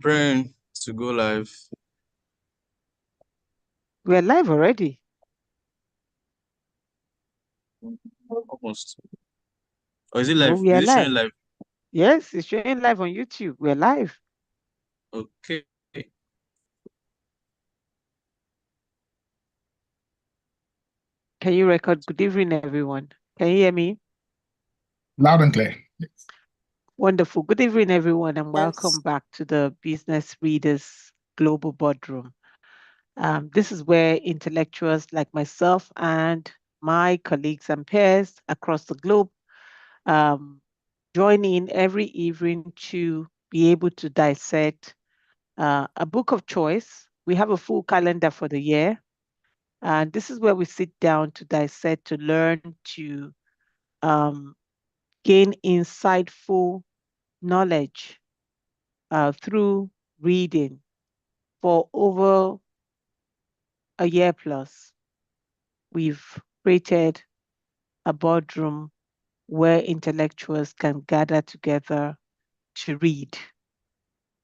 preparing to go live. We're live already. Almost. Or is it No, live? we are Is it live. showing live? Yes, it's showing live on YouTube. We're live. Okay. Can you record? Good evening, everyone. Can you hear me? Loud and clear. Yes. Wonderful. Good evening, everyone, and welcome Yes. back to the Business Readers Global Boardroom. This is where intellectuals like myself and my colleagues and peers across the globe um, join in every evening to be able to dissect a book of choice. We have a full calendar for the year, and this is where we sit down to dissect, to learn, to um, gain insightful knowledge through reading for over a year plus. We've created a boardroom where intellectuals can gather together to read.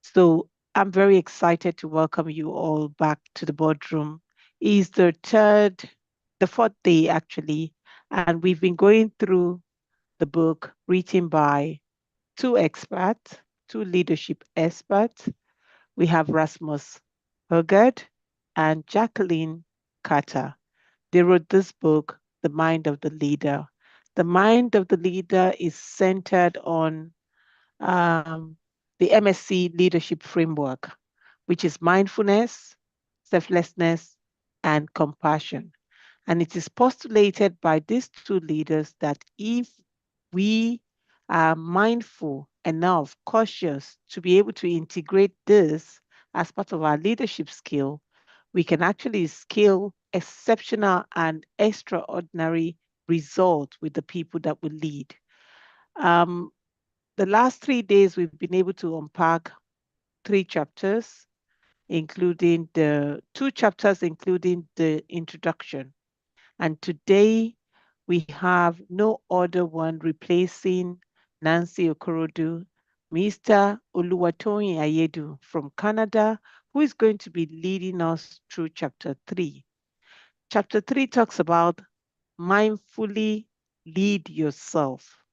So I'm very excited to welcome you all back to the boardroom. It's the fourth day actually, and we've been going through the book written by two experts, two leadership experts. We have Rasmus Hogard and Jacqueline Carter. They wrote this book, The Mind of the Leader. The Mind of the Leader is centered on um, the MSc Leadership Framework, which is mindfulness, selflessness, and compassion. And it is postulated by these two leaders that if we are mindful enough, cautious to be able to integrate this as part of our leadership skill, we can actually scale exceptional and extraordinary results with the people that we lead. Um, the last 3 days, we've been able to unpack three chapters, including the two chapters, including the introduction. And today we have no other one replacing Nancy Okorodu, Mr. Oluwatoyin Aiyedun from Canada, who is going to be leading us through chapter 3. Chapter 3 talks about mindfully lead yourself.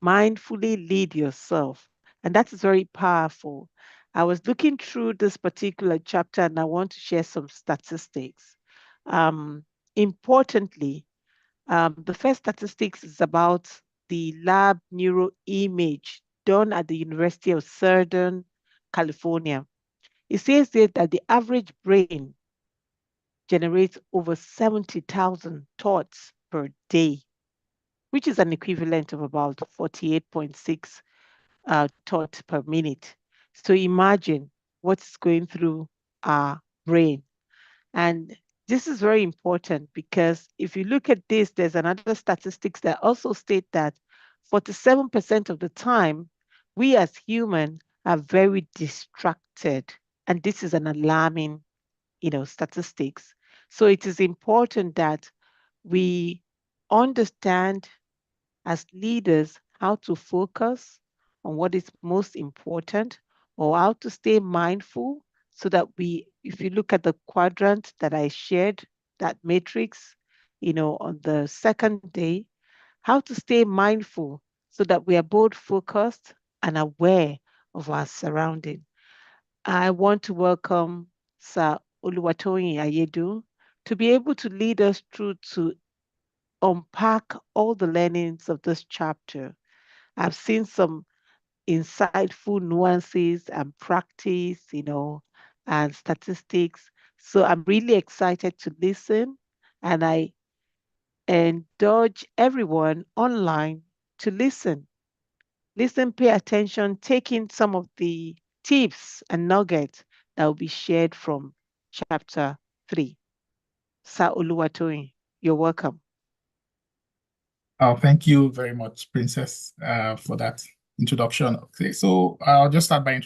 Mindfully lead yourself. And that is very powerful. I was looking through this particular chapter and I want to share some statistics. Um, Importantly, the first statistics is about the lab neuroimage done at the University of Southern California. It says there that the average brain generates over 70,000 thoughts per day, which is an equivalent of about 48.6 thoughts per minute. So imagine what's going through our brain. And this is very important because if you look at this, there's another statistics that also state that 47% of the time, we as humans are very distracted. And this is an alarming, statistics. So it is important that we understand as leaders how to focus on what is most important or how to stay mindful so that if you look at the quadrant that I shared, that matrix, on the second day, how to stay mindful so that we are both focused and aware of our surrounding. I want to welcome Sir Oluwatoyin Aiyedun to be able to lead us through to unpack all the learnings of this chapter. I've seen some insightful nuances and practice, and statistics. So I'm really excited to listen, and I indulge everyone online to listen. Listen, pay attention, take in some of the tips and nuggets that will be shared from chapter 3. Sir Oluwatoyin, you're welcome. Oh, thank you very much, Princess, for that introduction. Okay, so I'll just start by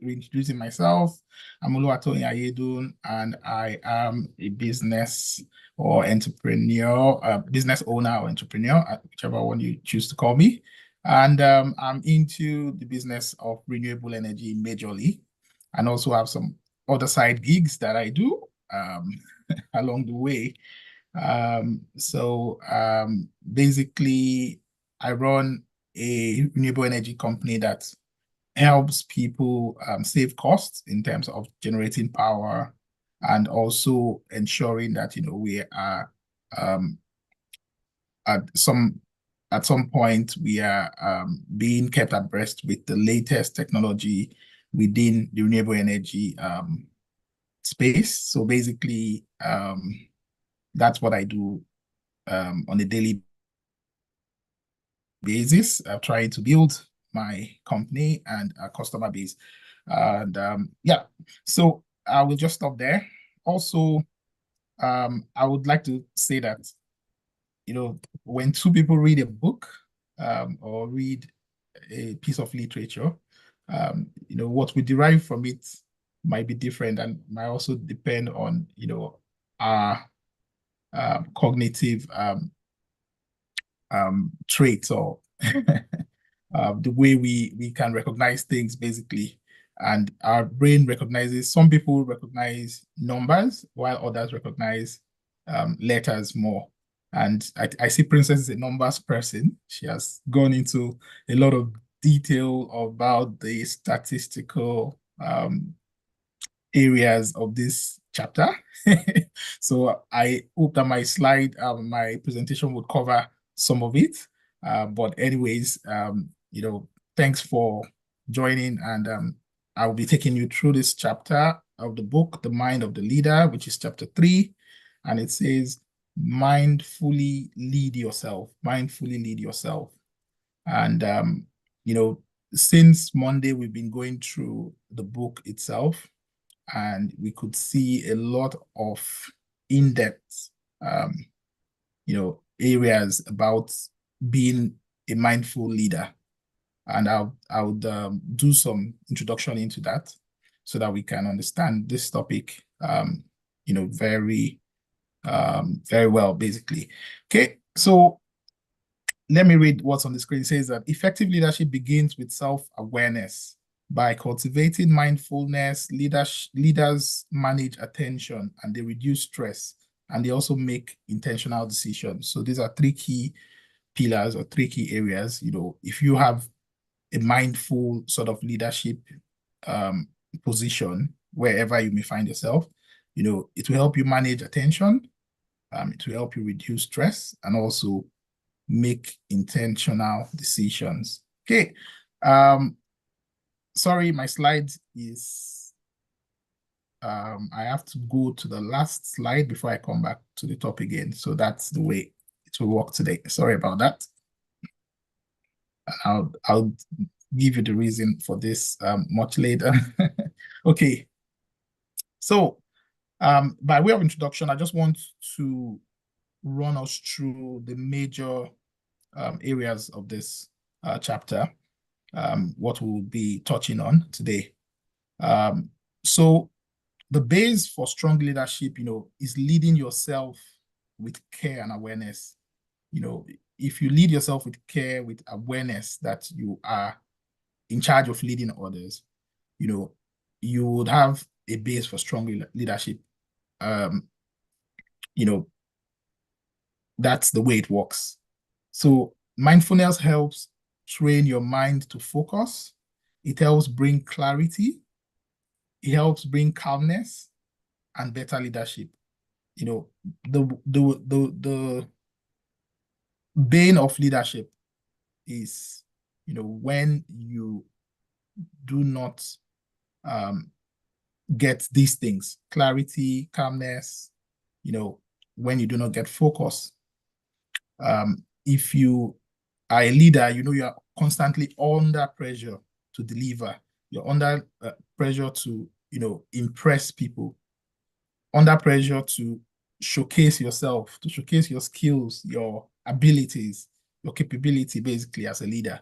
reintroducing myself. I'm Oluwatoyin Aiyedun, and I am a business or entrepreneur, business owner or entrepreneur, whichever one you choose to call me. And I'm into the business of renewable energy majorly. and also have some other side gigs that I do along the way. Basically, I run a renewable energy company that helps people save costs in terms of generating power, and also ensuring that we are um, at some point we are being kept abreast with the latest technology within the renewable energy space. So basically, that's what I do on a daily basis, trying to build my company and a customer base. And yeah, so I will just stop there. Also, I would like to say that, when two people read a book or read a piece of literature, what we derive from it might be different and might also depend on, our cognitive traits, or the way we can recognize things, basically. And our brain recognizes, some people recognize numbers while others recognize letters more. And I see Princess is a numbers person. She has gone into a lot of detail about the statistical areas of this chapter. So I hope that my presentation would cover some of it. But anyways, thanks for joining, and I will be taking you through this chapter of the book, The Mind of the Leader, which is chapter 3, and it says, mindfully lead yourself, mindfully lead yourself. And since Monday, we've been going through the book itself, and we could see a lot of in-depth areas about being a mindful leader. And I would do some introduction into that so that we can understand this topic very very well, basically. Okay, so let me read what's on the screen. It says that effective leadership begins with self-awareness. By cultivating mindfulness, leaders manage attention and they reduce stress, and they also make intentional decisions. So these are three key pillars or three key areas. If you have a mindful sort of leadership position, wherever you may find yourself, it will help you manage attention, it will help you reduce stress, and also make intentional decisions. Okay. Sorry, my slide is, I have to go to the last slide before I come back to the top again. So that's the way it will work today. Sorry about that. I'll give you the reason for this much later. Okay. So by way of introduction, I just want to run us through the major areas of this chapter, what we'll be touching on today. So the base for strong leadership, is leading yourself with care and awareness. If you lead yourself with care, with awareness that you are in charge of leading others, you would have a base for strong leadership. That's the way it works. So mindfulness helps train your mind to focus. It helps bring clarity. It helps bring calmness and better leadership. The bane of leadership is, when you do not get these things, clarity, calmness, when you do not get focus. If you are a leader, you are constantly under pressure to deliver. You're under pressure to, impress people, under pressure to showcase yourself, to showcase your skills, your abilities, your capability, basically, as a leader.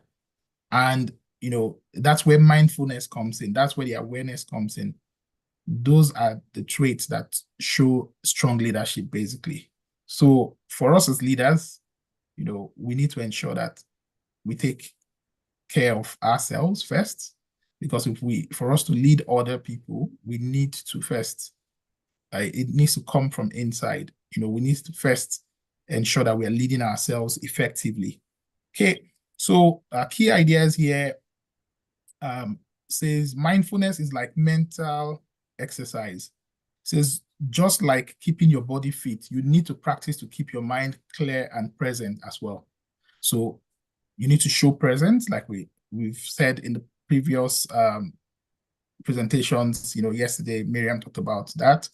And, that's where mindfulness comes in. That's where the awareness comes in. Those are the traits that show strong leadership, basically. So for us as leaders, we need to ensure that we take care of ourselves first, Because for us to lead other people, we need to first, it needs to come from inside. We need to first ensure that we are leading ourselves effectively. Okay, so key ideas here says mindfulness is like mental exercise. Says just like keeping your body fit, you need to practice to keep your mind clear and present as well. So you need to show presence, like we've said in the previous presentations. Yesterday Miriam talked about that.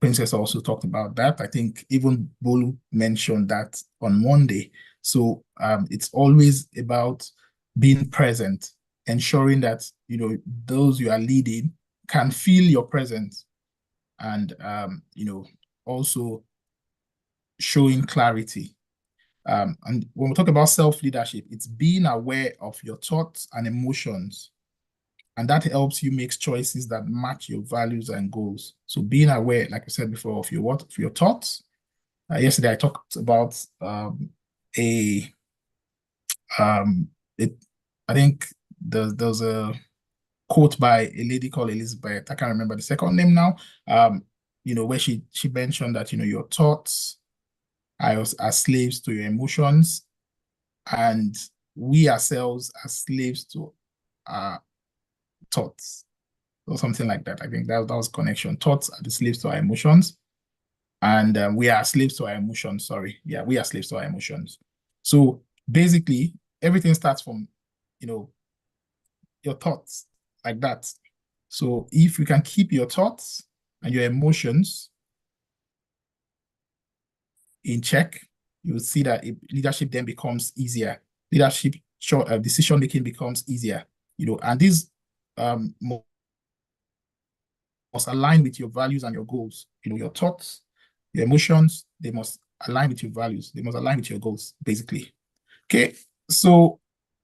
Princess also talked about that. I think even Bolu mentioned that on Monday. So it's always about being present, ensuring that those you are leading can feel your presence, and also showing clarity. And when we talk about self-leadership, it's being aware of your thoughts and emotions, and that helps you make choices that match your values and goals. So being aware, like I said before, of your thoughts. Yesterday I talked about a it. I think there's a quote by a lady called Elizabeth. I can't remember the second name now. Where she mentioned that your thoughts are slaves to your emotions, and we ourselves are slaves to our thoughts, or something like that. I think that was connection. Thoughts are the slaves to our emotions, and we are slaves to our emotions. Sorry, yeah, we are slaves to our emotions. So basically, everything starts from, your thoughts, like that. So if you can keep your thoughts and your emotions in check, you will see that leadership then becomes easier. Leadership, decision making becomes easier. And this must align with your values and your goals. Your thoughts, your emotions, they must align with your values. They must align with your goals, basically. Okay, so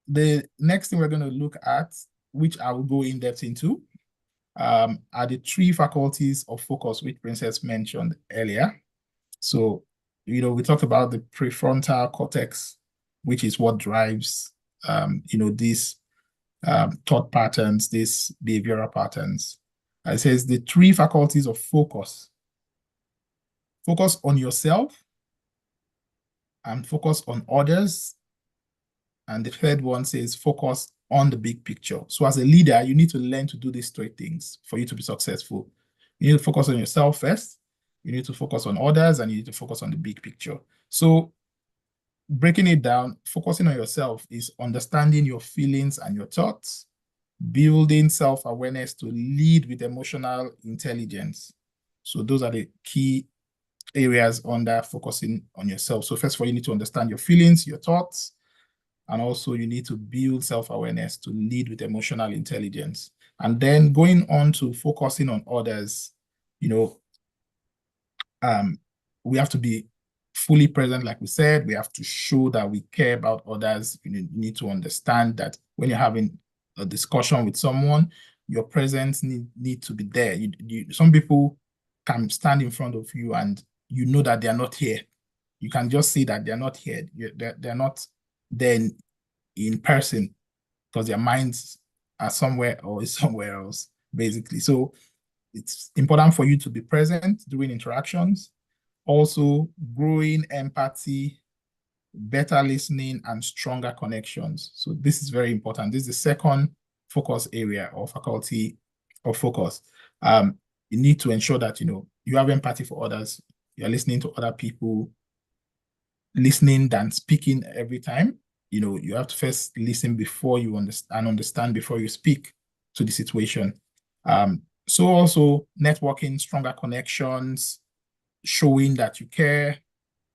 the next thing we're going to look at, which I will go in depth into, are the three faculties of focus, which Princess mentioned earlier. So, we talked about the prefrontal cortex, which is what drives, these thought patterns, these behavioral patterns. It says the three faculties of focus. Focus on yourself, and focus on others. And the third one says focus on the big picture. So as a leader, you need to learn to do these three things for you to be successful. You need to focus on yourself first, you need to focus on others, and you need to focus on the big picture. So breaking it down, focusing on yourself is understanding your feelings and your thoughts, building self-awareness to lead with emotional intelligence. So those are the key areas under focusing on yourself. So first of all, you need to understand your feelings, your thoughts, and also you need to build self-awareness to lead with emotional intelligence. And then going on to focusing on others, you know, we have to be fully present, like we said. We have to show that we care about others. You need to understand that when you're having a discussion with someone, your presence need to be there. Some people can stand in front of you and you know that they are not here. You can just see that they're not here. They're not there in person because their minds are somewhere or is somewhere else, basically. So it's important for you to be present during interactions. Also, growing empathy, better listening, and stronger connections. So this is very important. This is the second focus area or faculty of focus. You need to ensure that you have empathy for others. You're listening to other people, listening than speaking every time. You have to first listen before you understand before you speak to the situation. So also networking, stronger connections, showing that you care.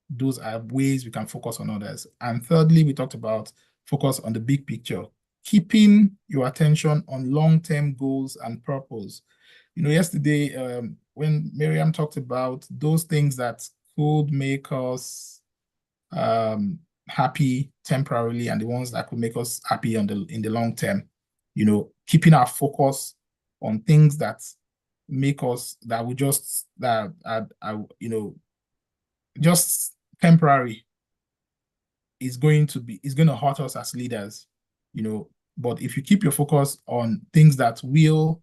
Those are ways we can focus on others. And thirdly, we talked about focus on the big picture, keeping your attention on long-term goals and purpose. Yesterday, when Miriam talked about those things that could make us happy temporarily and the ones that could make us happy in the long term, keeping our focus on things that make us that we just that are just temporary is going to hurt us as leaders. But if you keep your focus on things that will,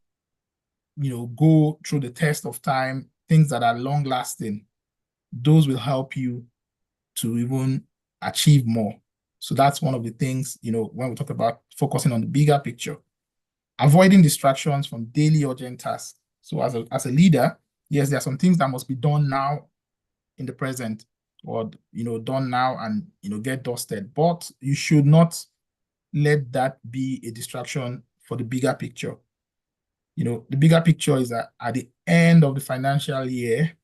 go through the test of time, things that are long lasting, those will help you to even achieve more. So that's one of the things, when we talk about focusing on the bigger picture, avoiding distractions from daily urgent tasks. So as a leader, yes, there are some things that must be done now in the present, or done now and get dusted, but you should not let that be a distraction for the bigger picture. The bigger picture is that at the end of the financial year,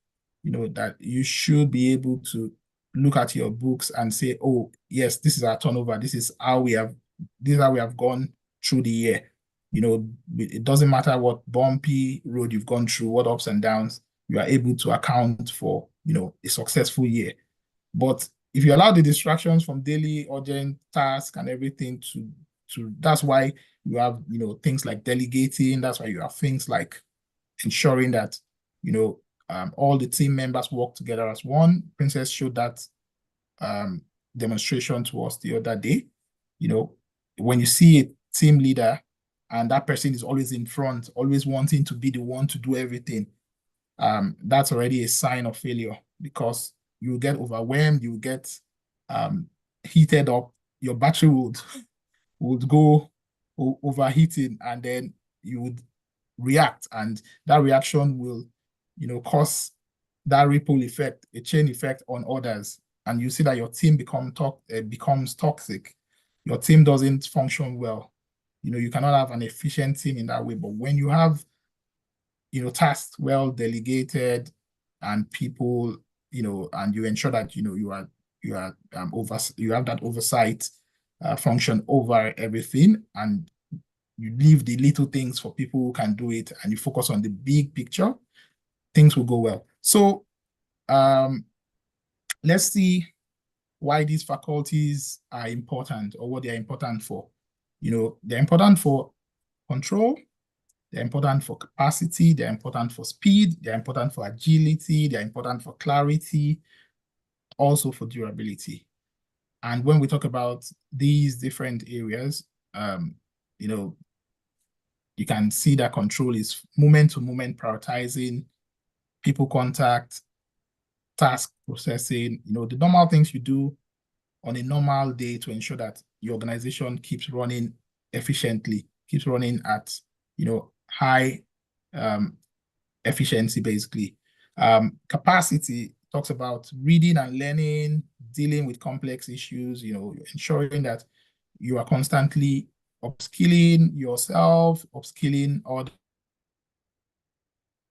that you should be able to look at your books and say, oh, yes, this is our turnover. This is how we have gone through the year. It doesn't matter what bumpy road you've gone through, what ups and downs, you are able to account for, a successful year. But if you allow the distractions from daily urgent tasks and everything that's why you have, things like delegating. That's why you have things like ensuring that, all the team members work together as one. Princess showed that um, demonstration to us the other day. When you see a team leader and that person is always in front, always wanting to be the one to do everything, that's already a sign of failure, because you get overwhelmed, you get heated up, your battery would go overheating, and then you would react, and that reaction will, cause that ripple effect, a chain effect on others, and you see that your team becomes toxic. Your team doesn't function well. You cannot have an efficient team in that way. But when you have, tasks well delegated, and people, and you ensure that you have that oversight function over everything, and you leave the little things for people who can do it, and you focus on the big picture, things will go well. So let's see why these faculties are important, or what they are important for. They're important for control, they're important for capacity, they're important for speed, they're important for agility, they're important for clarity, also for durability. And when we talk about these different areas, you can see that control is moment-to-moment prioritizing, people contact, task processing, the normal things you do on a normal day to ensure that your organization keeps running efficiently, keeps running at, high efficiency, basically. Capacity talks about reading and learning, dealing with complex issues, ensuring that you are constantly upskilling yourself, upskilling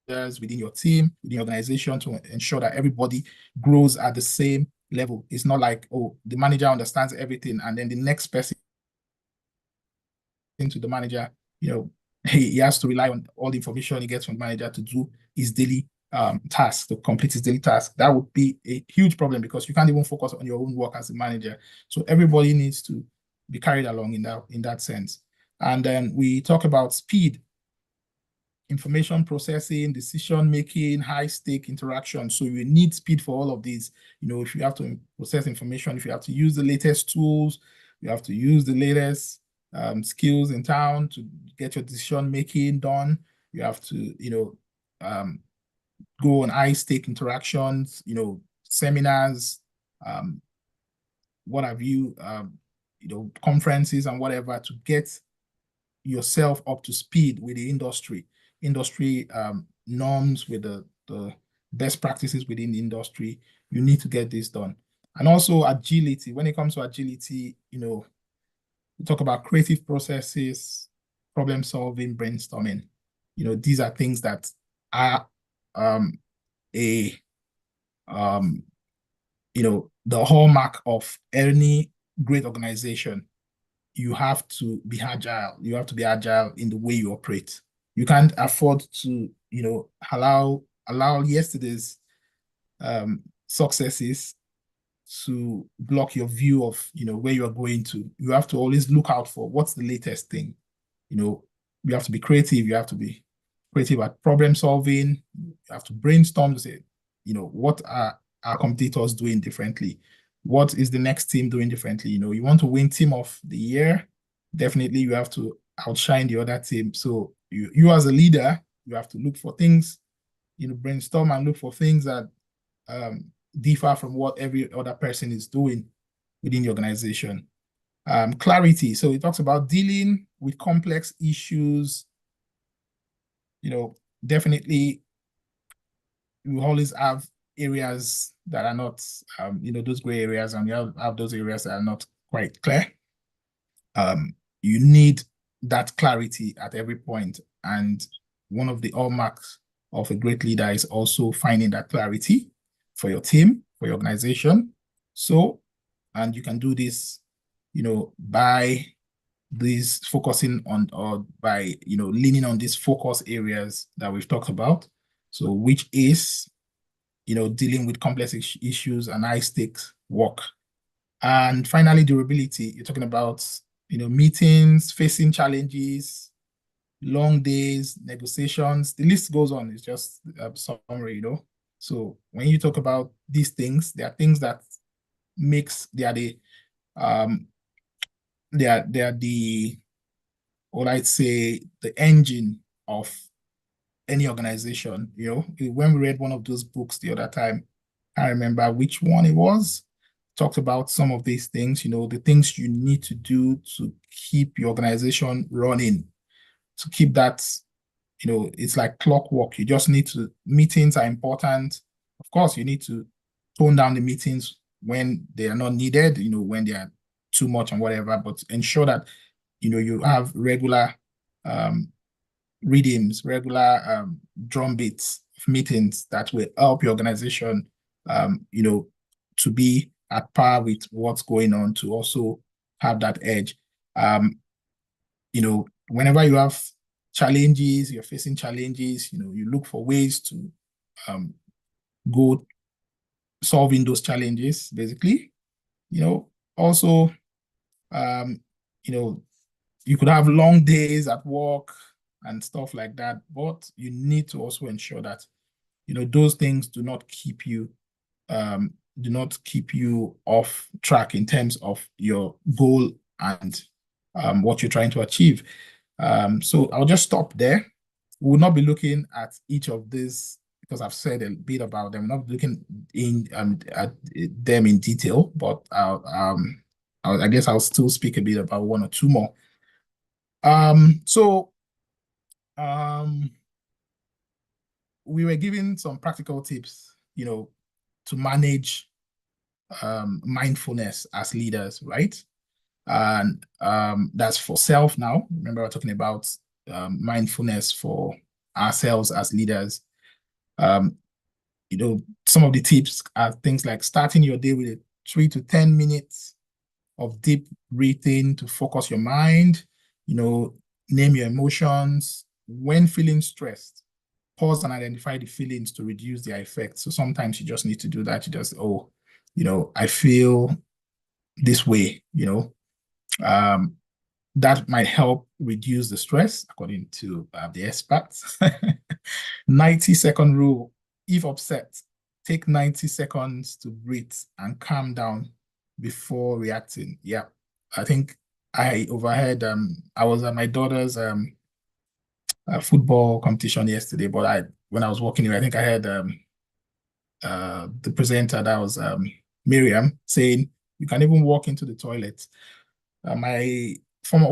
others within your team, within your organization, to ensure that everybody grows at the same level. It's not like, oh, the manager understands everything, and then the next person to the manager, he has to rely on all the information he gets from the manager to do his daily task, to complete his daily task. That would be a huge problem, because you can't even focus on your own work as a manager. So everybody needs to be carried along in that sense. And then we talk about speed, information processing, decision making, high stake interaction. So you need speed for all of these. If you have to process information, if you have to use the latest tools, you have to use the latest skills in town to get your decision making done. You have to, go on high stake interactions, seminars, what have you, conferences and whatever, to get yourself up to speed with the industry norms, with the best practices within the industry. You need to get this done. And also agility. When it comes to agility, we talk about creative processes, problem solving, brainstorming. These are things that are a the hallmark of any great organization. You have to be agile. You have to be agile in the way you operate. You can't afford to, allow yesterday's successes to block your view of, where you are going to. You have to always look out for what's the latest thing. You have to be creative. You have to be creative at problem solving. You have to brainstorm to say, what are our competitors doing differently? What is the next team doing differently? You want to win team of the year. definitely you have to outshine the other team. So you as a leader, you have to look for things, brainstorm and look for things that differ from what every other person is doing within the organization. Clarity. So it talks about dealing with complex issues. Definitely you always have areas that are not, those gray areas, and you have those areas that are not quite clear. You need that clarity at every point. And one of the hallmarks of a great leader is also finding that clarity for your team, for your organization. So, and you can do this, by this focusing on, or by, leaning on these focus areas that we've talked about. So, which is, dealing with complex issues and high stakes work. And finally, durability. You're talking about, meetings, facing challenges, long days, negotiations. The list goes on. It's just a summary, So when you talk about these things, there are things that um they are the, or I'd say, the engine of any organization. When we read one of those books the other time, I remember which one it was, talked about some of these things, the things you need to do to keep your organization running, to keep that, it's like clockwork. You just need to, meetings are important. Of course, you need to tone down the meetings when they are not needed, when they are too much and whatever, but ensure that, you have regular rhythms, regular drum beats of meetings that will help your organization, to be at par with what's going on, to also have that edge. Whenever you have challenges, you're facing challenges, you look for ways to go solving those challenges, basically. Also, you could have long days at work and stuff like that, but you need to also ensure that, those things do not keep you off track in terms of your goal and what you're trying to achieve. So I'll just stop there. We'll not be looking at each of these because I've said a bit about them. Not looking at them in detail, but I guess I'll still speak a bit about one or two more. So we were given some practical tips, to manage mindfulness as leaders, right? And that's for self now. Remember, we're talking about mindfulness for ourselves as leaders. Some of the tips are things like starting your day with 3 to 10 minutes of deep breathing to focus your mind, name your emotions. When feeling stressed, pause and identify the feelings to reduce their effects. So sometimes you just need to do that. You just, I feel this way, that might help reduce the stress, according to the experts. 90-second rule. If upset, take 90 seconds to breathe and calm down before reacting. Yeah, I think I overheard, I was at my daughter's football competition yesterday, but when I was walking here, I think I heard the presenter, that was Miriam, saying you can even walk into the toilet. One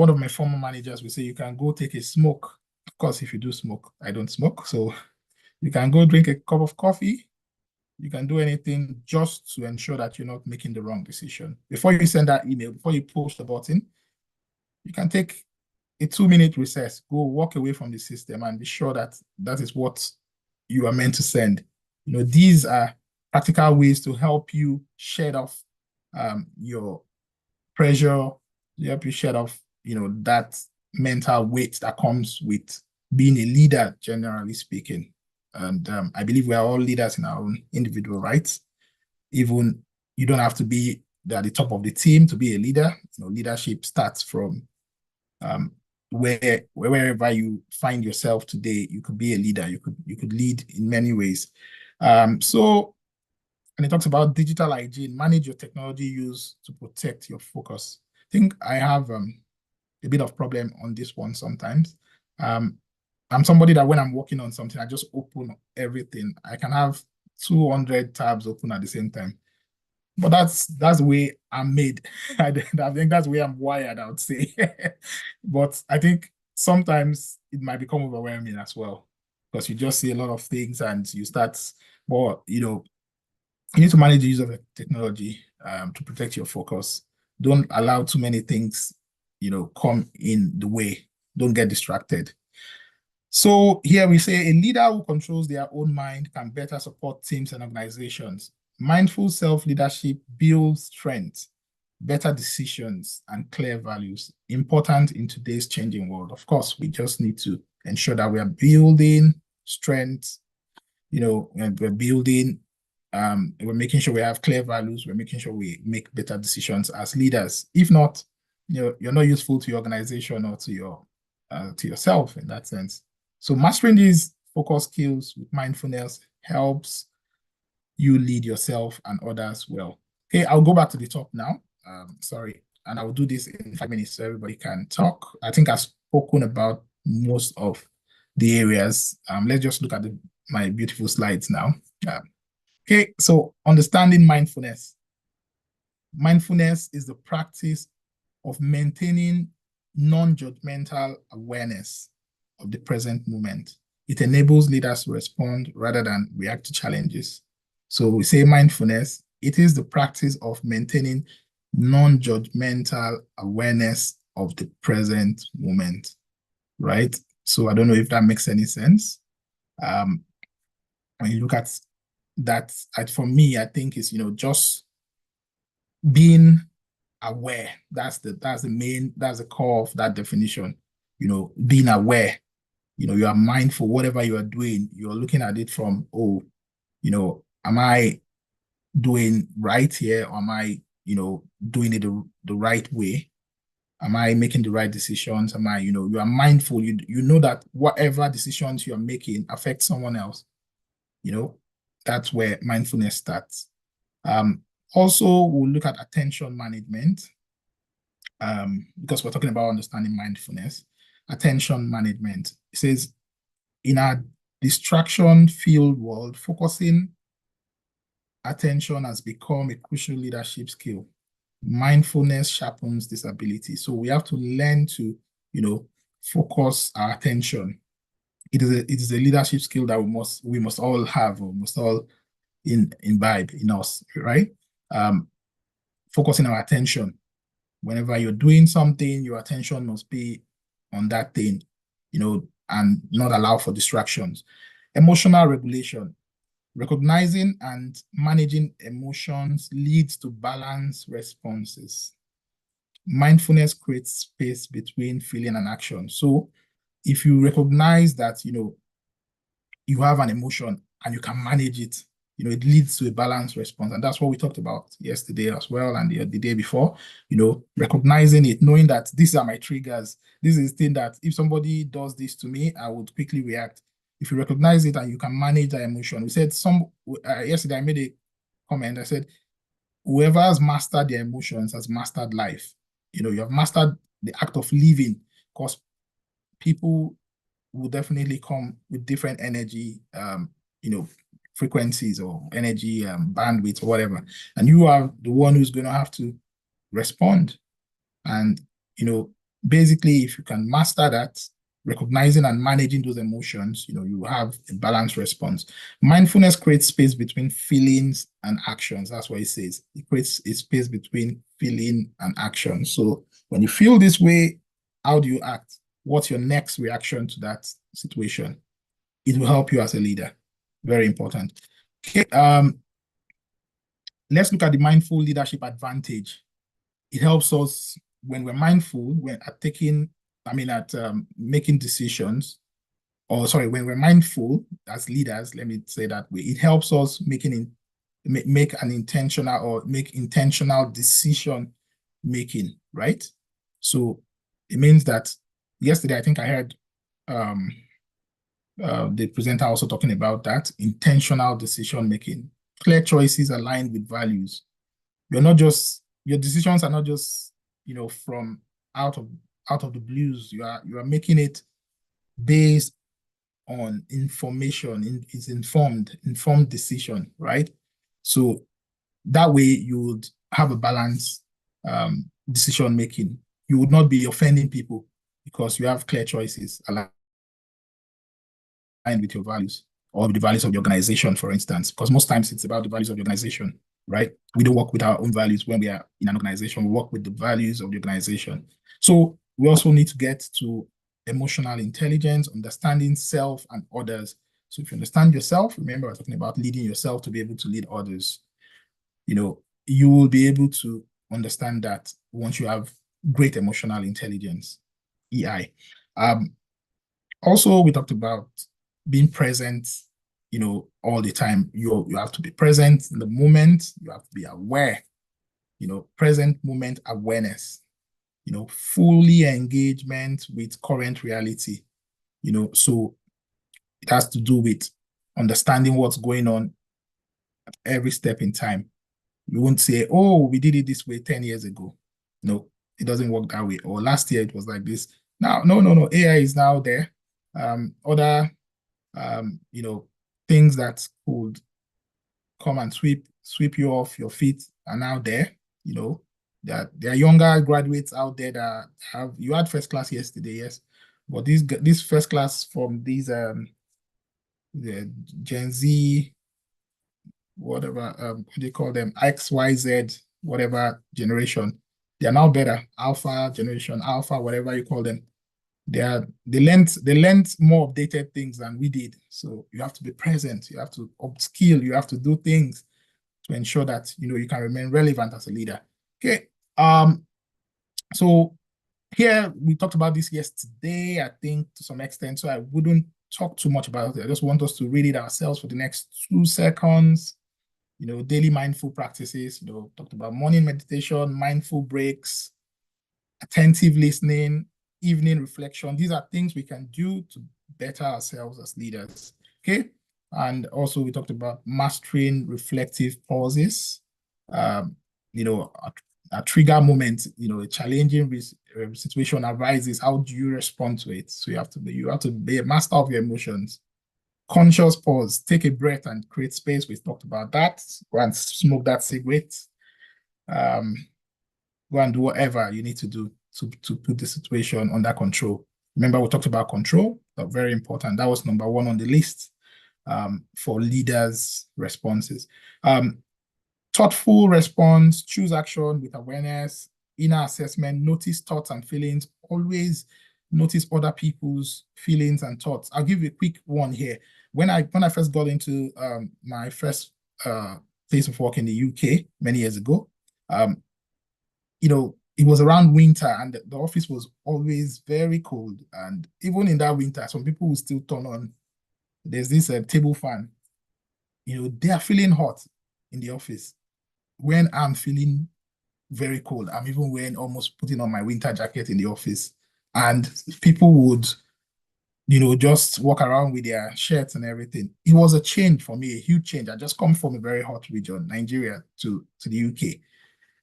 of my former managers would say you can go take a smoke. Of course, if you do smoke, I don't smoke, so you can go drink a cup of coffee. You can do anything just to ensure that you're not making the wrong decision. Before you send that email, before you push the button, you can take a 2-minute recess, go walk away from the system and be sure that that is what you are meant to send. These are practical ways to help you shed off your pressure, to help you shed off, that mental weight that comes with being a leader, generally speaking. And I believe we are all leaders in our own individual rights. Even you don't have to be at the top of the team to be a leader. Leadership starts from wherever you find yourself today. You could be a leader. You could lead in many ways. And it talks about digital hygiene. Manage your technology use to protect your focus. I think I have a bit of problem on this one sometimes. I'm somebody that when I'm working on something, I just open everything. I can have 200 tabs open at the same time. But that's the way I'm made. I think that's the way I'm wired, I would say. But I think sometimes it might become overwhelming as well because you just see a lot of things and you start, well, you need to manage the use of technology to protect your focus. Don't allow too many things, come in the way. Don't get distracted. So here we say a leader who controls their own mind can better support teams and organizations. Mindful self-leadership builds strength, better decisions, and clear values. Important in today's changing world. Of course, we just need to ensure that we are building strength, and we're building, we're making sure we have clear values, we're making sure we make better decisions as leaders. If not, you're not useful to your organization or to yourself in that sense. So mastering these focus skills with mindfulness helps you lead yourself and others well. Okay, I'll go back to the top now. Sorry, and I will do this in 5 minutes so everybody can talk. I think I've spoken about most of the areas. Let's just look at my beautiful slides now. Okay, so understanding mindfulness. Mindfulness is the practice of maintaining non-judgmental awareness of the present moment. It enables leaders to respond rather than react to challenges. So we say mindfulness, it is the practice of maintaining non-judgmental awareness of the present moment, right? So I don't know if that makes any sense. When you look at that, for me, I think it's, just being aware. That's the core of that definition, being aware. You are mindful, whatever you are doing, you're looking at it from, am I doing right here? Or am I, doing it the right way? Am I making the right decisions? Am I, you are mindful, you know that whatever decisions you're making affect someone else. That's where mindfulness starts. Also, we'll look at attention management, because we're talking about understanding mindfulness. Attention management. It says, in our distraction-filled world, focusing attention has become a crucial leadership skill. Mindfulness sharpens this ability. So we have to learn to, focus our attention. It is a leadership skill that we must all have, or must all imbibe in us, right? Focusing our attention. Whenever you're doing something, your attention must be on that thing, and not allow for distractions. Emotional regulation. Recognizing and managing emotions leads to balanced responses. Mindfulness creates space between feeling and action. So if you recognize that, you have an emotion and you can manage it, it leads to a balanced response. And that's what we talked about yesterday as well, and the day before, recognizing it, knowing that these are my triggers. This is the thing that if somebody does this to me, I would quickly react. If you recognize it and you can manage that emotion. We said yesterday I made a comment. I said, whoever has mastered their emotions has mastered life. You have mastered the act of living, because people will definitely come with different energy, frequencies or energy, bandwidth or whatever. And you are the one who's going to have to respond. And, basically, if you can master that, recognizing and managing those emotions, you have a balanced response. Mindfulness creates space between feelings and actions. That's what it says. It creates a space between feeling and action. So when you feel this way, how do you act? What's your next reaction to that situation? It will help you as a leader. Very important. Okay, let's look at the mindful leadership advantage. It helps us when we're mindful, making decisions, when we're mindful as leaders, let me say that way, it helps us make intentional decision making, right? So it means that yesterday, I think I heard the presenter also talking about that, intentional decision making, clear choices aligned with values. Your decisions are not just, from out out of the blues. You are making it based on information. It's informed decision, right? So that way you would have a balanced decision making. You would not be offending people because you have clear choices aligned with your values or with the values of the organization, for instance, because most times it's about the values of the organization, right? We don't work with our own values when we are in an organization. We work with the values of the organization. So we also need to get to emotional intelligence, understanding self and others. So if you understand yourself, remember we're talking about leading yourself to be able to lead others. You will be able to understand that once you have great emotional intelligence, EI. Also, we talked about being present, all the time. You have to be present in the moment. You have to be aware, present moment awareness, fully engagement with current reality, so it has to do with understanding what's going on at every step in time. You won't say, oh, we did it this way 10 years ago. No, it doesn't work that way. Or last year it was like this. Now, no. AI is now there. Other things that could come and sweep you off your feet are now there. That there are younger graduates out there that you had first class yesterday, yes, but this first class from these the Gen Z, whatever, what do you call them, XYZ, whatever generation, they are now better. Alpha generation, alpha, whatever you call them. They learned more updated things than we did. So you have to be present. You have to upskill. You have to do things to ensure that you can remain relevant as a leader. Okay. So here we talked about this yesterday, I think, to some extent. So I wouldn't talk too much about it. I just want us to read it ourselves for the next 2 seconds. Daily mindful practices. Talked about morning meditation, mindful breaks, attentive listening, evening reflection. These are things we can do to better ourselves as leaders. Okay. And also we talked about mastering reflective pauses. A trigger moment, a challenging situation arises. How do you respond to it? So you have to be a master of your emotions. Conscious pause, take a breath and create space. We talked about that. Go and smoke that cigarette. Go and do whatever you need to do to put the situation under control. Remember, we talked about control, that's very important. That was number 1 on the list for leaders' responses. Thoughtful response, choose action with awareness, inner assessment, notice thoughts and feelings, always notice other people's feelings and thoughts. I'll give you a quick one here. When I first got into my first place of work in the UK many years ago, it was around winter and the office was always very cold. And even in that winter, some people will still turn on. There's this table fan. They are feeling hot in the office. When I'm feeling very cold, I'm even almost putting on my winter jacket in the office. And people would, just walk around with their shirts and everything. It was a change for me, a huge change. I just come from a very hot region, Nigeria, to the UK.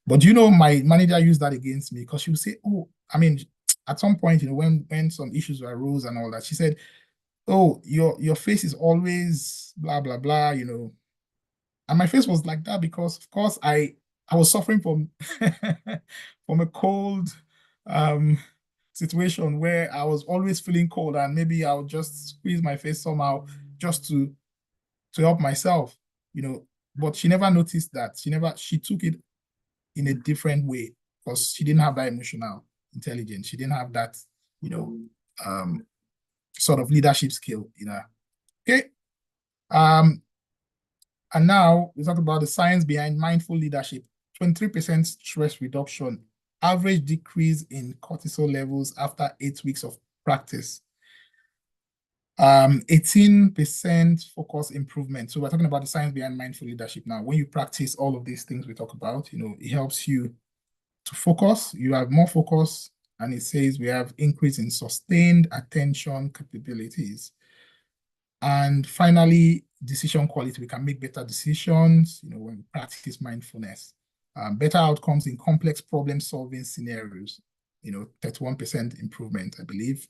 But my manager used that against me because she would say, oh, I mean, at some point, when some issues arose and all that, she said, oh, your face is always blah, blah, blah, And my face was like that because, of course, I was suffering from from a cold situation where I was always feeling cold and maybe I would just squeeze my face somehow just to help myself, But she never noticed that. She took it in a different way because she didn't have that emotional intelligence. She didn't have that, sort of leadership skill, Okay. And now we talk about the science behind mindful leadership. 23% stress reduction, average decrease in cortisol levels after 8 weeks of practice. 18% focus improvement. So we're talking about the science behind mindful leadership now. When you practice all of these things we talk about, it helps you to focus. You have more focus, and it says we have increase in sustained attention capabilities. And finally, decision quality. We can make better decisions, when we practice mindfulness. Better outcomes in complex problem-solving scenarios. 31% improvement, I believe.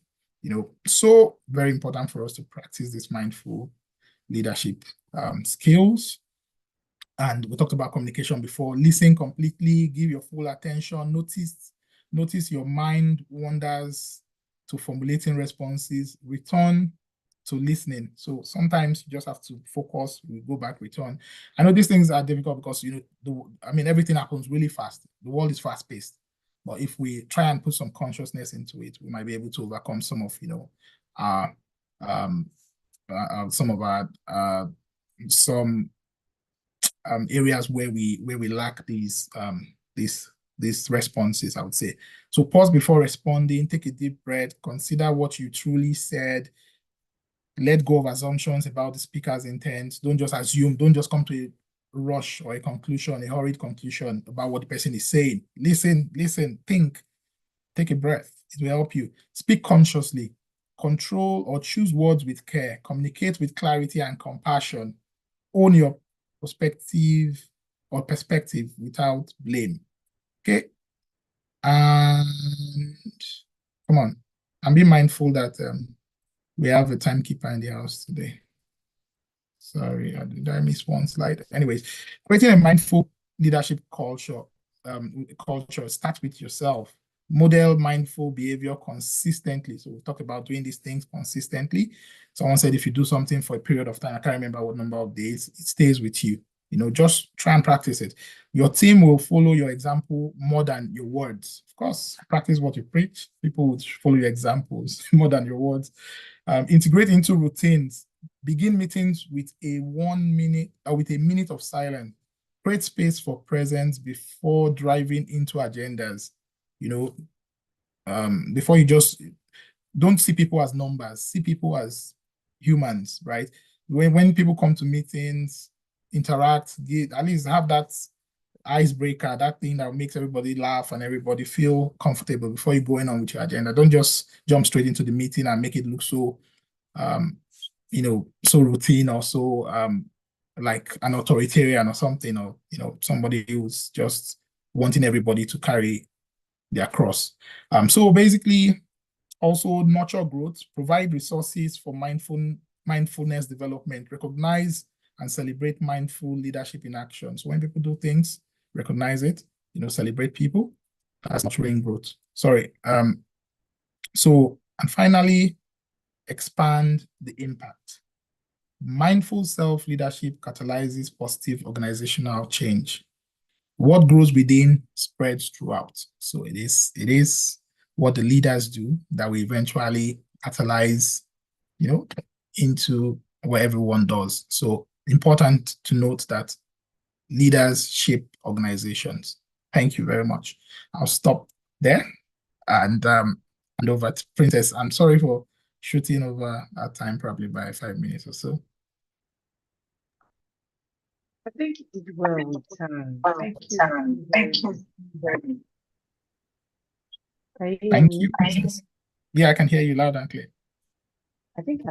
So very important for us to practice this mindful leadership skills. And we talked about communication before. Listen completely, give your full attention, notice your mind wanders to formulating responses, return to listening. So sometimes you just have to focus, we go back, return. I know these things are difficult because everything happens really fast. The world is fast-paced. But if we try and put some consciousness into it, we might be able to overcome some of our some of our some areas where we lack these responses, I would say. So pause before responding, take a deep breath, consider what you truly said, let go of assumptions about the speaker's intent. Don't just assume, don't just come to a rush or a conclusion, a hurried conclusion about what the person is saying. Listen, think, take a breath. It will help you. Speak consciously, control or choose words with care, communicate with clarity and compassion, own your perspective without blame. Okay. And come on. And be mindful that we have a timekeeper in the house today. Sorry, did I miss one slide? Anyways, creating a mindful leadership culture. Start with yourself. Model mindful behavior consistently. So we talk about doing these things consistently. Someone said if you do something for a period of time, I can't remember what number of days, it stays with you. Just try and practice it. Your team will follow your example more than your words. Of course, practice what you preach. People will follow your examples more than your words. Integrate into routines. Begin meetings with a 1 minute or with a minute of silence. Create space for presence before driving into agendas. Before you just don't see people as numbers, see people as humans, right? When people come to meetings, interact, at least have that icebreaker, that thing that makes everybody laugh and everybody feel comfortable before you go in on with your agenda. Don't just jump straight into the meeting and make it look so so routine or so like an authoritarian or something, or somebody who's just wanting everybody to carry their cross. So basically, also nurture growth, provide resources for mindfulness development, recognize and celebrate mindful leadership in action. So when people do things, recognize it, celebrate people. That's nurturing growth. Sorry. And finally, expand the impact. Mindful self-leadership catalyzes positive organizational change. What grows within spreads throughout. So it is what the leaders do that we eventually catalyze, into what everyone does. So important to note that leaders shape organizations. Thank you very much. I'll stop there and hand over to Princess. I'm sorry for shooting over our time probably by 5 minutes or so. I think you did well with time. Thank you very much. Can you hear Thank me? you, Princess. Yeah, I can hear you loud and clear. I think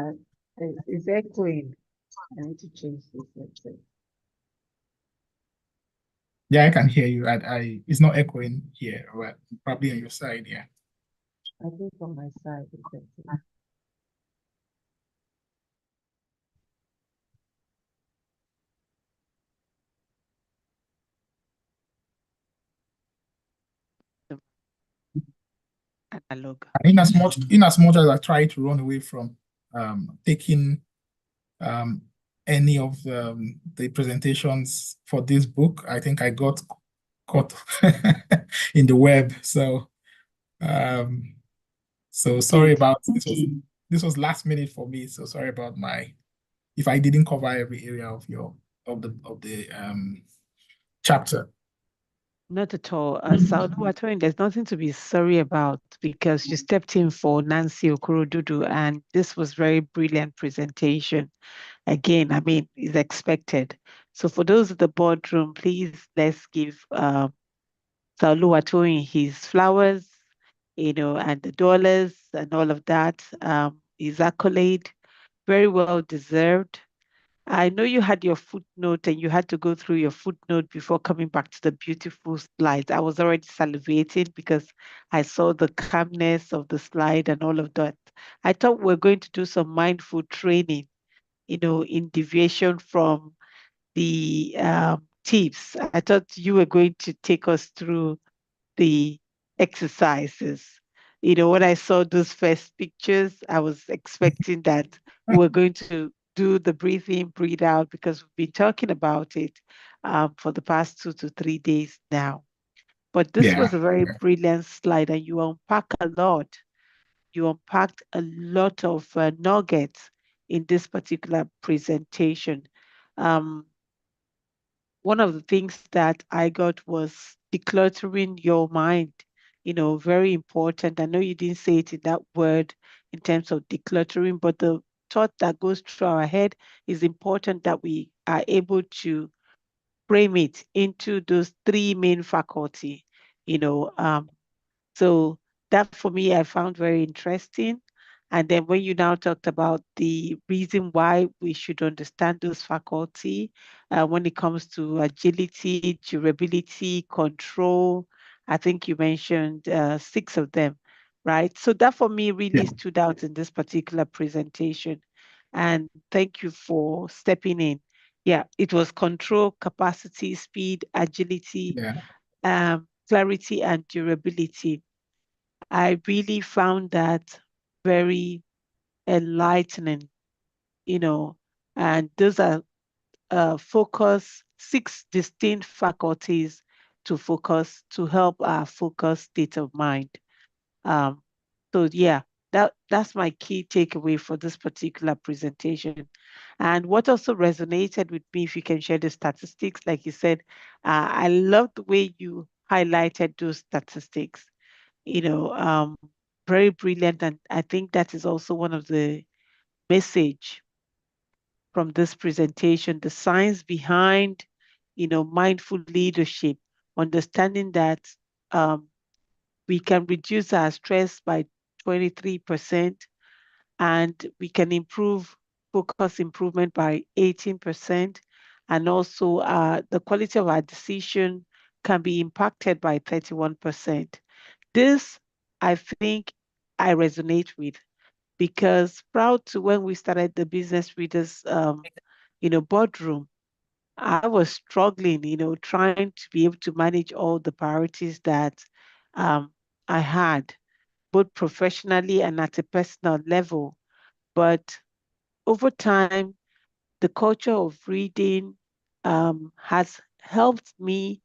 it's echoing. I need to change this. Let's see. Yeah, I can hear you. It's not echoing here, but probably on your side, yeah. I think on my side it's echoing. Analog. In as much as I try to run away from taking any of the presentations for this book, I think I got caught in the web. So sorry about this. This was last minute for me. So sorry about if I didn't cover every area of the chapter. Not at all. So Oluwatoyin, there's nothing to be sorry about because you stepped in for Nancy Okorodudu, and this was very brilliant presentation. Again, I mean, it's expected. So for those at the boardroom, please let's give Oluwatoyin his flowers, and the dollars and all of that. His accolade, very well deserved. I know you had your footnote and you had to go through your footnote before coming back to the beautiful slides. I was already salivating because I saw the calmness of the slide and all of that. I thought we are going to do some mindful training, in deviation from the tips. I thought you were going to take us through the exercises. When I saw those first pictures, I was expecting that we're going to do the breathe in, breathe out, because we've been talking about it for the past 2 to 3 days now. But this Yeah. was a very Yeah. brilliant slide, and you unpack a lot. You unpacked a lot of nuggets in this particular presentation. Um, One of the things that I got was decluttering your mind, very important. I know you didn't say it in that word in terms of decluttering, but the thought that goes through our head is important that we are able to frame it into those three main faculty, you know, um, so that for me, I found very interesting. And then when you now talked about the reason why we should understand those faculty when it comes to agility, durability, control, I think you mentioned six of them, right? So that for me Yeah. really stood out in this particular presentation. And thank you for stepping in. Yeah, it was control, capacity, speed, agility, Yeah. clarity, and durability. I really found that very enlightening, you know, and those are six distinct faculties to focus to help our focus state of mind. Um, so yeah, that's my key takeaway for this particular presentation. And what also resonated with me, if you can share the statistics, like you said, I love the way you highlighted those statistics you know, um, very brilliant. And I think that is also one of the message from this presentation, the science behind, mindful leadership, understanding that um, we can reduce our stress by 23% and we can improve focus improvement by 18%. And also the quality of our decision can be impacted by 31%. This, I think, I resonate with because proud to when we started the business readers, boardroom, I was struggling, trying to be able to manage all the priorities that um, I had, both professionally and at a personal level. But over time, the culture of reading has helped me,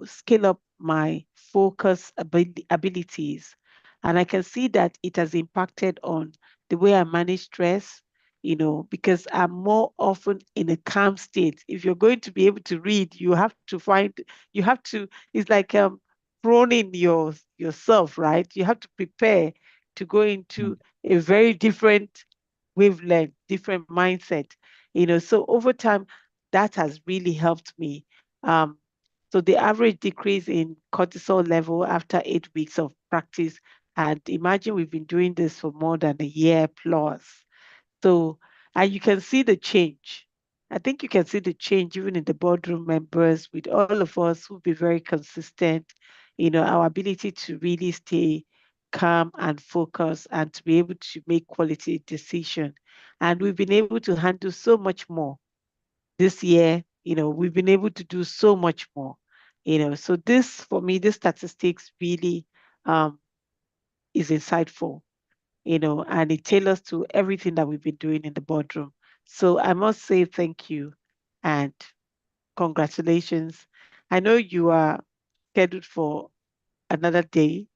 scale up my focus abilities. And I can see that it has impacted on the way I manage stress, because I'm more often in a calm state. If you're going to be able to read, you have to, it's like proning yourself, right? You have to prepare to go into a very different wavelength, different mindset, So over time, that has really helped me. Um, so the average decrease in cortisol level after 8 weeks of practice, and imagine we've been doing this for more than a year plus. So, and you can see the change. I think you can see the change even in the boardroom members with all of us who be very consistent, our ability to really stay calm and focus and to be able to make quality decision. And we've been able to handle so much more this year. We've been able to do so much more. So this for me, this statistics really um, is insightful and it tailors to everything that we've been doing in the boardroom. So I must say thank you and congratulations. I know you are scheduled for another day.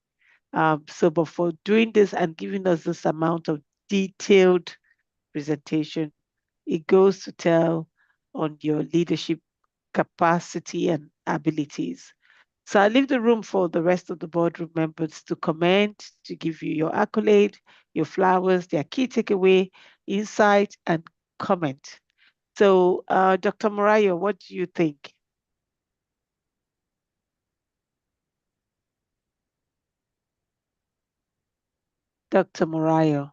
But for doing this and giving us this amount of detailed presentation, it goes to tell on your leadership capacity and abilities. So I leave the room for the rest of the boardroom members to comment, to give you your accolade, your flowers, their key takeaway, insight, and comment. So, Dr. Morayo, what do you think? Dr. Morayo.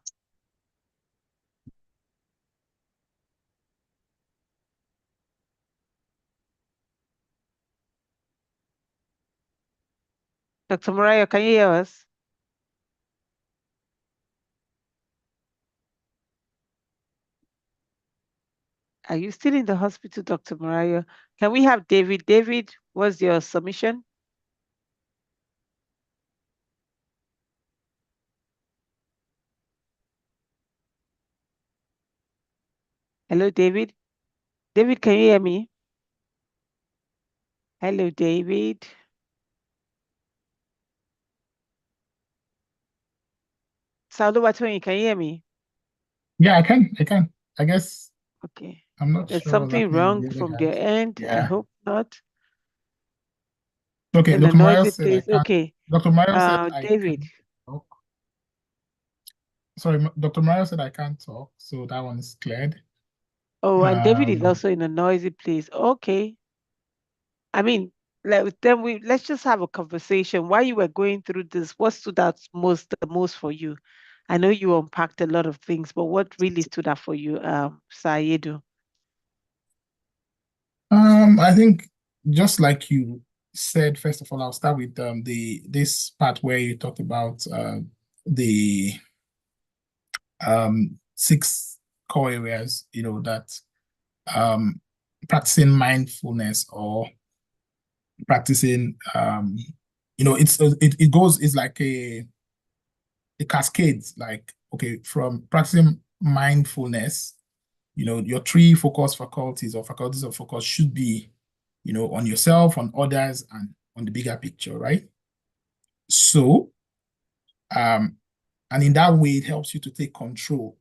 Dr. Mariah, can you hear us? Are you still in the hospital, Dr. Mariah? Can we have David? David, what's your submission? Hello, David. David, can you hear me? Hello, David. Oluwatoyin, can you hear me? Yeah, I can. I guess Okay. I'm not There's sure what's something happening with wrong the other from their guys. end. I Yeah. hope not. Okay, In a Dr. Mario noisy said I place. can't. Okay. Dr. Mario said I David. can talk. Sorry, Dr. Mario said I can't talk, so that one is cleared. Oh, and David is Um, also in a noisy place. Okay. I mean, let's just have a conversation. While you were going through this, what stood out the most for you? I know you unpacked a lot of things, but what really stood out for you, Sir Aiyedun? I think just like you said, first of all, I'll start with this part where you talked about the six core areas, that um practicing mindfulness or practicing it's like a cascade, like, okay, from practicing mindfulness, your three focus faculties or faculties of focus should be, on yourself, on others, and on the bigger picture, right? So, and in that way, it helps you to take control.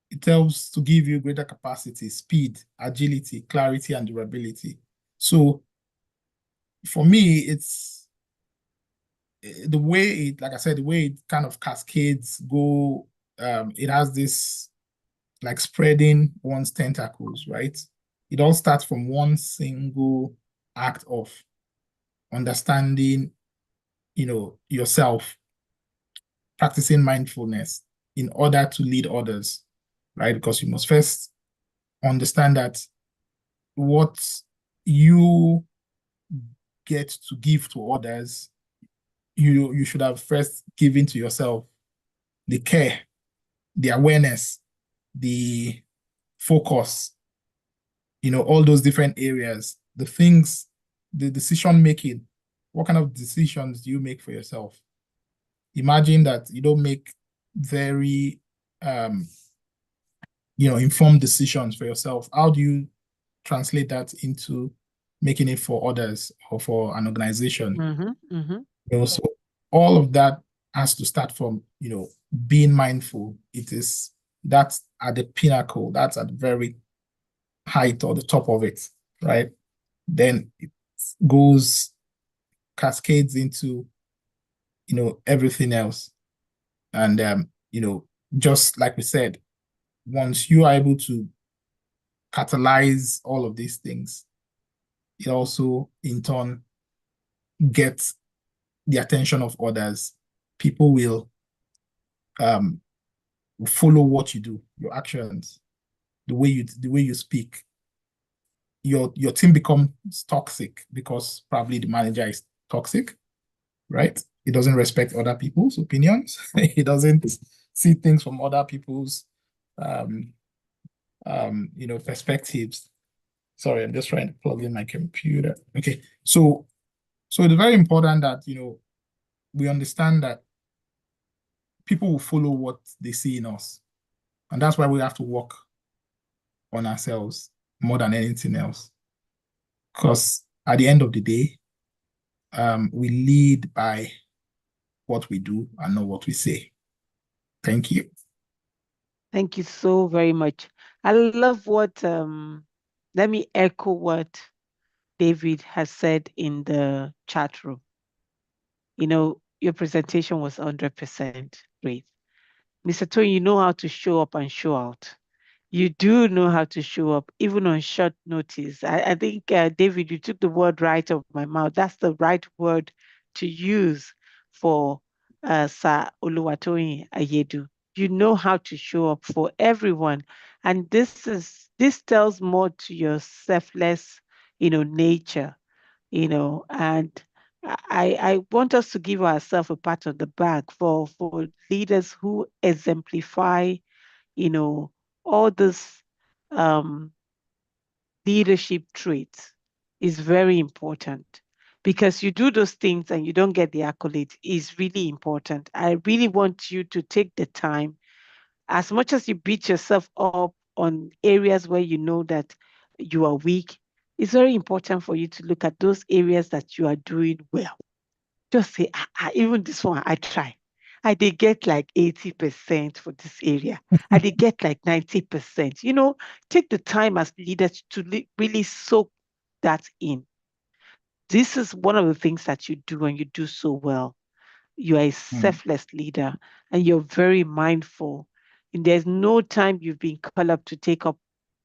It helps to give you greater capacity, speed, agility, clarity, and durability. So, for me, it's the way it, like I said, the way it kind of cascades go. It has this like spreading one's tentacles, right? It all starts from one single act of understanding, yourself, practicing mindfulness in order to lead others, right? Because you must first understand that what you get to give to others, you should have first given to yourself: the care, the awareness, the focus, all those different areas, the things, the decision making. What kind of decisions do you make for yourself? Imagine that you don't make very um, informed decisions for yourself. How do you translate that into making it for others or for an organization? Mm-hmm, mm-hmm. So all of that has to start from, being mindful. It is that's at the pinnacle, that's at the very height or the top of it, right? Then it goes cascades into, everything else. And just like we said, once you are able to catalyze all of these things, it also in turn gets the attention of others. People will um, follow what you do, your actions, the way you speak. Your team becomes toxic because probably the manager is toxic, right? He doesn't respect other people's opinions. He doesn't see things from other people's um, perspectives. Sorry, I'm just trying to plug in my computer. Okay. So it's very important that, we understand that people will follow what they see in us. And that's why we have to work on ourselves more than anything else. Because at the end of the day, we lead by what we do and not what we say. Thank you. Thank you so very much. I love what let me echo what David has said in the chat room. Your presentation was 100% great. Mr. Tony, you know how to show up and show out. You do know how to show up, even on short notice. I think, David, you took the word right out of my mouth. That's the right word to use for Sir Oluwatoyin Aiyedun. You know how to show up for everyone, and this tells more to your selfless, nature, and I want us to give ourselves a pat on the back for leaders who exemplify, you know, all this um, leadership traits is very important because you do those things and you don't get the accolade is really important. I really want you to take the time, as much as you beat yourself up on areas where you know that you are weak, it's very important for you to look at those areas that you are doing well. Just say, even this one, I try. I did get like 80% for this area. I did get like 90%. Take the time as leaders to really soak that in. This is one of the things that you do and you do so well. You are a Mm. selfless leader and you're very mindful. And there's no time you've been called up to take up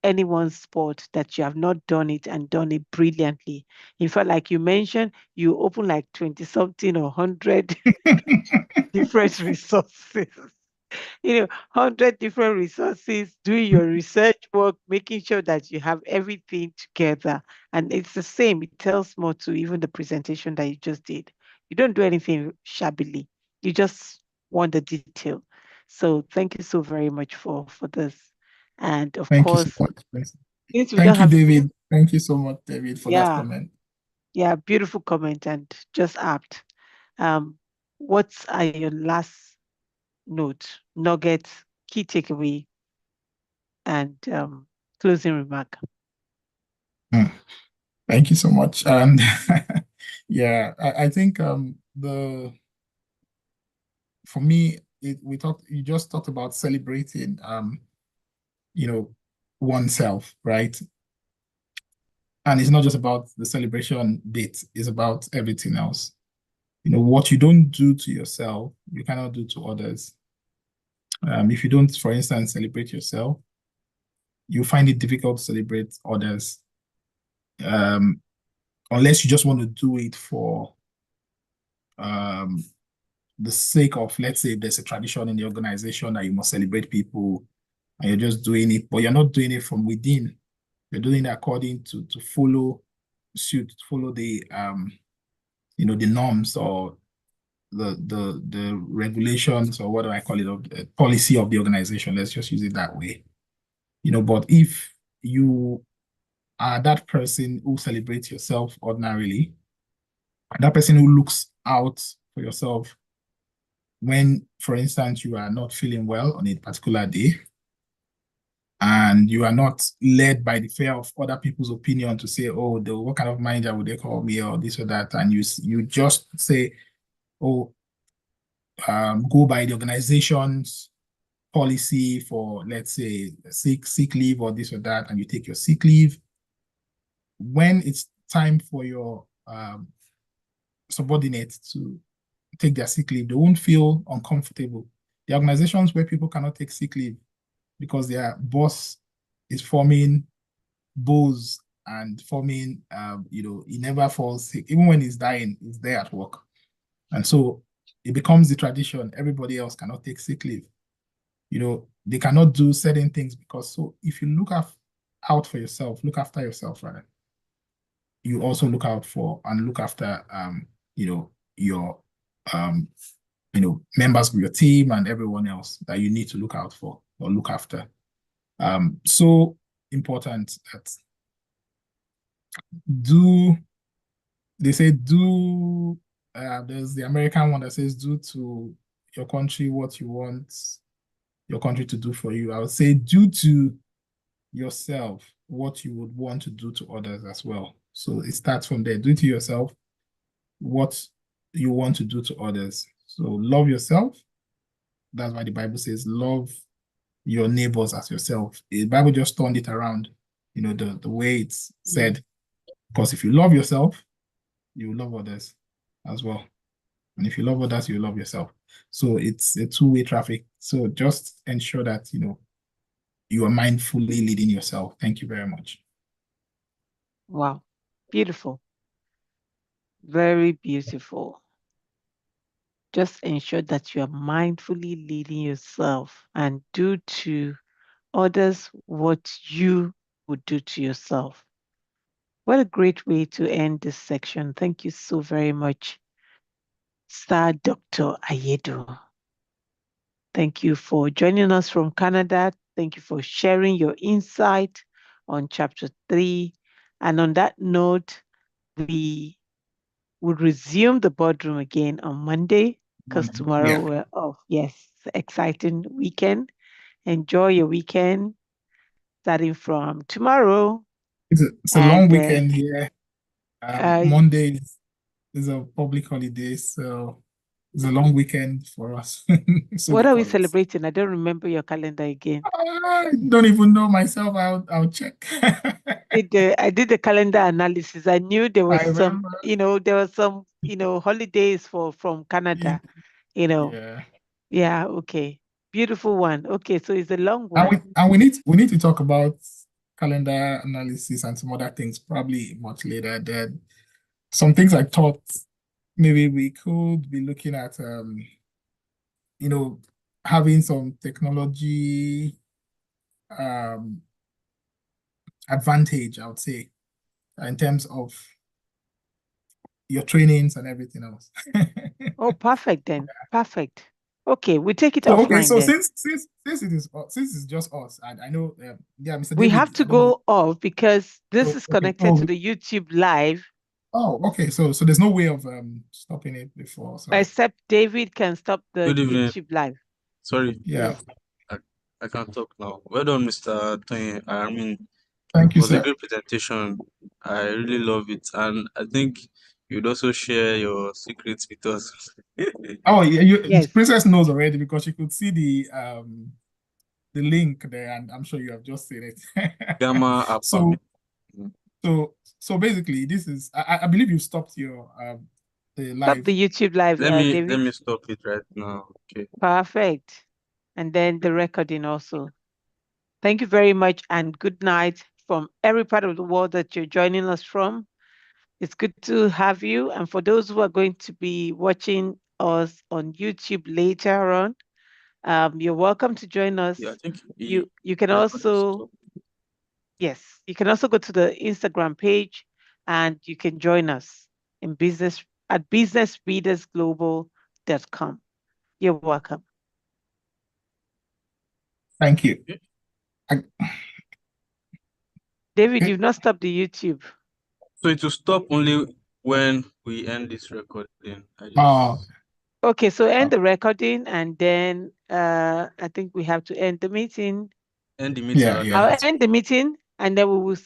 anyone's sport that you have not done it and done it brilliantly. In fact, like you mentioned, you open like 20 something or 100 different resources. 100 different resources, doing your research work, making sure that you have everything together. And it's the same. It tells more to even the presentation that you just did. You don't do anything shabbily. You just want the detail. So thank you so very much for this. And of Thank you so course, much, Prince. since we don't Thank you, have, David. Thank you so much, David, for that yeah, comment. yeah, beautiful comment and just apt. Um, what are your last note, nuggets, key takeaway, and closing remark? Mm. Thank you so much. And yeah, I think the for me, you just talked about celebrating you know, oneself, right? And it's not just about the celebration bit, it's about everything else. What you don't do to yourself, you cannot do to others. If you don't, for instance, celebrate yourself, you find it difficult to celebrate others, um, unless you just want to do it for um, the sake of, let's say, if there's a tradition in the organization that you must celebrate people, and you're just doing it, but you're not doing it from within. You're doing it according to follow suit, follow the norms or the regulations, or what do I call it, of the policy of the organization. Let's just use it that way. But if you are that person who celebrates yourself ordinarily, that person who looks out for yourself when, for instance, you are not feeling well on a particular day, and you are not led by the fear of other people's opinion to say, oh, what kind of manager would they call me, or this or that, and you just say, oh, go by the organization's policy for, let's say, sick leave or this or that, and you take your sick leave. When it's time for your subordinates to take their sick leave, they won't feel uncomfortable. The organizations where people cannot take sick leave because their boss is forming bows and forming, he never falls sick. Even when he's dying, he's there at work. And so it becomes the tradition. Everybody else cannot take sick leave. They cannot do certain things because, so if you out for yourself, look after yourself, rather, you also look out for and look after, your, um, members of your team and everyone else that you need to look out for or look after. So important that do, they say do, there's the American one that says do to your country what you want your country to do for you. I would say do to yourself what you would want to do to others as well. So it starts from there. Do to yourself what you want to do to others. So love yourself. That's why the Bible says love your neighbors as yourself. The Bible just turned it around, the way it's Mm. said. Because if you love yourself, you love others as well. And if you love others, you love yourself. So it's a two-way traffic. So just ensure that, you are mindfully leading yourself. Thank you very much. Wow. Beautiful. Very beautiful. Just ensure that you are mindfully leading yourself and do to others what you would do to yourself. What a great way to end this section. Thank you so very much, Sir Dr. Aiyedun. Thank you for joining us from Canada. Thank you for sharing your insight on chapter 3. And on that note, we will resume the boardroom again on Monday because Monday. tomorrow Yeah. we're off. Yes, exciting weekend. Enjoy your weekend starting from tomorrow. It's a long And weekend here. uh, Monday is a public holiday, so it's a long weekend for us. So we what are we call it. celebrating? I don't remember your calendar again. I don't even know myself. I'll check. I did the calendar analysis. I knew there was I some, remember. there was some, holidays from Yeah. Canada, Yeah. Yeah, okay. Beautiful one. Okay, so it's a long And one. we need to talk about calendar analysis and some other things probably much later. Then some things I thought maybe we could be looking at you know, having some technology um advantage, I would say, in terms of your trainings and everything else. Oh, perfect then. Perfect. Okay, we take it So okay, offline so then. since it's just us, I know yeah, Mr. We David, have I to don't know. go off because this So is okay, connected to the YouTube live, okay, so there's no way of stopping it before. So except David can stop the Good evening. YouTube live. Sorry, yeah, Yes. I, I can talk now. Well done, Mr. Toyin. I mean, thank it you, was a sir. great presentation. I really love it, and I think you'd also share your secrets with us. Oh yeah, Yes. Princess knows already because she could see the link there, and I'm sure you have just seen it. Gamma Alpha. So so basically, this is I believe you stopped your the Stop live. the YouTube live, Let David. me stop it right now. Okay. Perfect. And then the recording also. Thank you very much and good night from every part of the world that you're joining us from. It's good to have you. And for those who are going to be watching us on YouTube later on, you're welcome to join us. Yeah, I think You can recording also, stopped. yes, you can also go to the Instagram page and you can join us in business at businessreadersglobal.com. You're welcome. Thank you. Okay. I, David, you've not stopped the YouTube. So it will stop only when we end this recording. I oh, just Okay, so end oh, the recording and then I think we have to end the meeting. end the meeting yeah, right yeah, now. I'll that's end the meeting and then we will